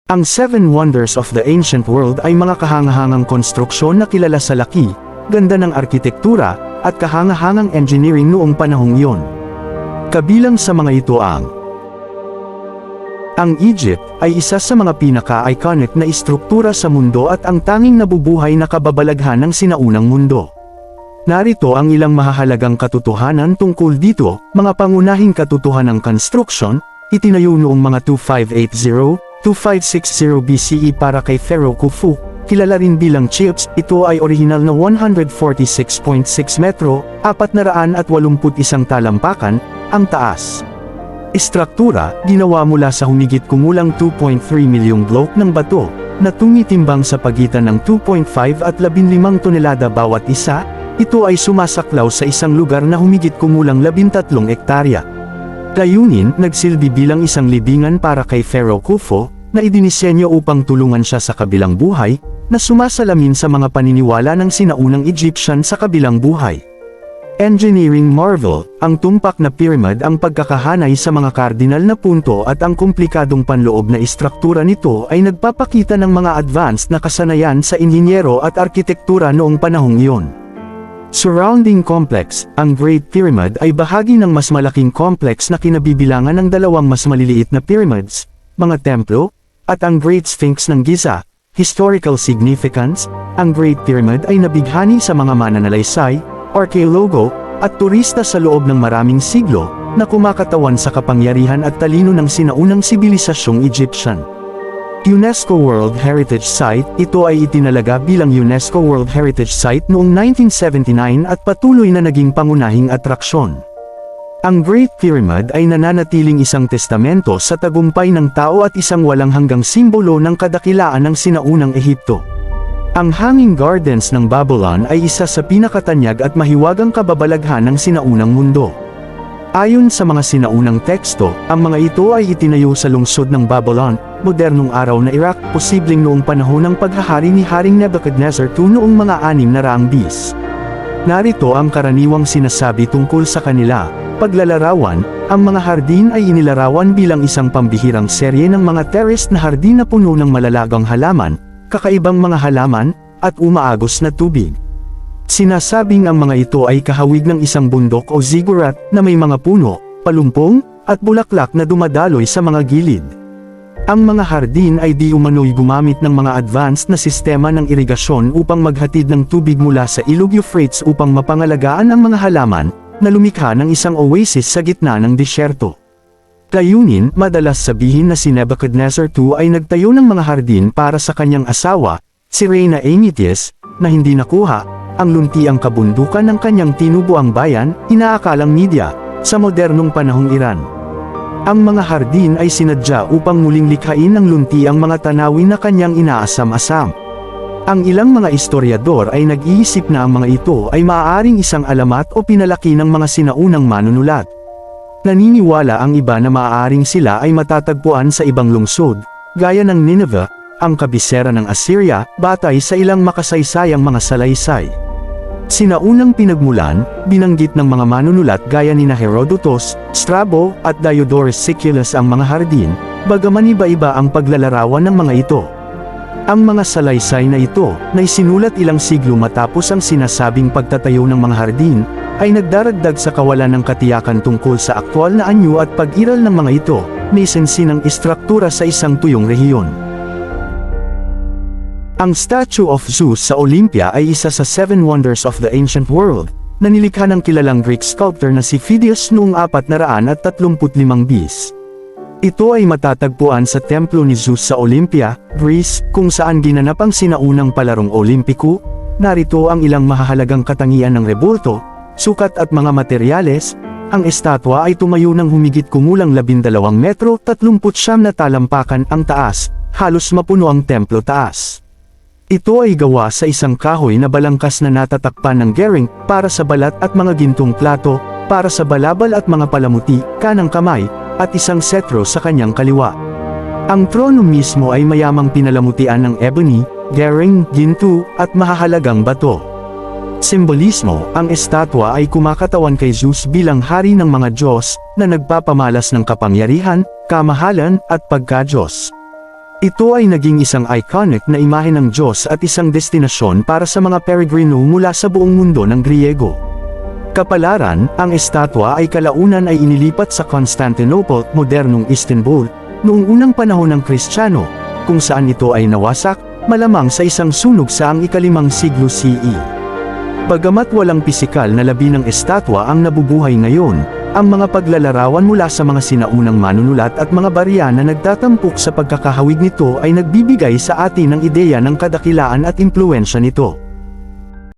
Ang Seven Wonders of the Ancient World ay mga kahangahangang konstruksyon na kilala sa laki, ganda ng arkitektura, at kahangahangang engineering noong panahong iyon. Kabilang sa mga ito ang Egypt ay isa sa mga pinaka-iconic na istruktura sa mundo at ang tanging nabubuhay na kababalaghan ng sinaunang mundo. Narito ang ilang mahahalagang katotohanan tungkol dito, mga pangunahing katotohanang construction, itinayo noong mga 2580-2560 BCE para kay Pharaoh Khufu, kilala rin bilang Cheops. Ito ay orihinal na 146.6 metro, 481 talampakan, ang taas. Istruktura, ginawa mula sa humigit kumulang 2.3 milyong block ng bato, na tumitimbang sa pagitan ng 2.5 at 15 tonelada bawat isa. Ito ay sumasaklaw sa isang lugar na humigit kumulang 13 ektarya. Layunin, nagsilbi bilang isang libingan para kay Pharaoh Khufu, na idinisenyo upang tulungan siya sa kabilang buhay, na sumasalamin sa mga paniniwala ng sinaunang Egyptian sa kabilang buhay. Engineering marvel, ang tumpak na pyramid ang pagkakahanay sa mga kardinal na punto at ang komplikadong panloob na istruktura nito ay nagpapakita ng mga advanced na kasanayan sa inhinyero at arkitektura noong panahong iyon. Surrounding complex, ang Great Pyramid ay bahagi ng mas malaking complex na kinabibilangan ng dalawang mas maliliit na pyramids, mga templo, at ang Great Sphinx ng Giza. Historical significance, ang Great Pyramid ay nabighani sa mga mananalaysay, arkeologo, at turista sa loob ng maraming siglo, na kumakatawan sa kapangyarihan at talino ng sinaunang sibilisasyong Egyptian. UNESCO World Heritage Site, ito ay itinalaga bilang UNESCO World Heritage Site noong 1979 at patuloy na naging pangunahing atraksyon. Ang Great Pyramid ay nananatiling isang testamento sa tagumpay ng tao at isang walang hanggang simbolo ng kadakilaan ng sinaunang Ehipto. Ang Hanging Gardens ng Babylon ay isa sa pinakatanyag at mahiwagang kababalaghan ng sinaunang mundo. Ayon sa mga sinaunang teksto, ang mga ito ay itinayo sa lungsod ng Babylon, modernong araw na Iraq, posibleng noong panahon ng paghahari ni Haring Nebuchadnezzar II noong mga 600 BC. Narito ang karaniwang sinasabi tungkol sa kanila. Paglalarawan, ang mga hardin ay inilarawan bilang isang pambihirang serye ng mga terraced na hardin na puno ng malalagang halaman, kakaibang mga halaman, at umaagos na tubig. Sinasabing ang mga ito ay kahawig ng isang bundok o ziggurat na may mga puno, palumpong, at bulaklak na dumadaloy sa mga gilid. Ang mga hardin ay di umano'y gumamit ng mga advanced na sistema ng irigasyon upang maghatid ng tubig mula sa Ilog Euphrates upang mapangalagaan ang mga halaman, na lumikha ng isang oasis sa gitna ng disyerto. Layunin, madalas sabihin na si Nebuchadnezzar II ay nagtayo ng mga hardin para sa kanyang asawa, si Reyna Amytis, na hindi nakuha, ang luntiang kabundukan ng kanyang tinubuang bayan, inaakalang media, sa modernong panahong Iran. Ang mga hardin ay sinadya upang muling likhain ng luntiang mga tanawin na kanyang inaasam-asam. Ang ilang mga historiador ay nag-iisip na ang mga ito ay maaaring isang alamat o pinalaki ng mga sinaunang manunulat. Naniniwala ang iba na maaaring sila ay matatagpuan sa ibang lungsod, gaya ng Nineveh, ang kabisera ng Assyria, batay sa ilang makasaysayang mga salaysay. Sinaunang pinagmulan, binanggit ng mga manunulat gaya ni Herodotus, Strabo, at Diodorus Siculus ang mga hardin, bagaman iba-iba ang paglalarawan ng mga ito. Ang mga salaysay na ito, na isinulat ilang siglo matapos ang sinasabing pagtatayo ng mga hardin, ay nagdaragdag sa kawalan ng katiyakan tungkol sa aktwal na anyo at pag-iral ng mga ito, may sensi ng istruktura sa isang tuyong rehiyon. Ang Statue of Zeus sa Olympia ay isa sa Seven Wonders of the Ancient World, na nilikha ng kilalang Greek sculptor na si Phidias noong 435 BC. Ito ay matatagpuan sa templo ni Zeus sa Olympia, Greece, kung saan ginanap ang sinaunang palarong Olimpiko. Narito ang ilang mahahalagang katangian ng rebulto, sukat at mga materyales. Ang estatwa ay tumayo ng humigit kumulang 12 metro, 39 na talampakan ang taas, halos mapuno ang templo taas. Ito ay gawa sa isang kahoy na balangkas na natatakpan ng gering, para sa balat at mga gintong plato, para sa balabal at mga palamuti, kanang kamay, at isang setro sa kanyang kaliwa. Ang trono mismo ay mayamang pinalamutian ng ebony, gering, ginto, at mahahalagang bato. Simbolismo, ang estatwa ay kumakatawan kay Zeus bilang hari ng mga Diyos, na nagpapamalas ng kapangyarihan, kamahalan, at pagka-Diyos. Ito ay naging isang iconic na imahe ng Diyos at isang destinasyon para sa mga peregrino mula sa buong mundo ng Griego. Kapalaran, ang estatwa ay kalaunan ay inilipat sa Constantinople, modernong Istanbul, noong unang panahon ng Kristiyano, kung saan ito ay nawasak, malamang sa isang sunog sa ang ika-5 siglo CE. Bagamat walang pisikal na labi ng estatwa ang nabubuhay ngayon, ang mga paglalarawan mula sa mga sinaunang manunulat at mga barya na nagtatampok sa pagkakahawig nito ay nagbibigay sa atin ng ideya ng kadakilaan at impluwensya nito.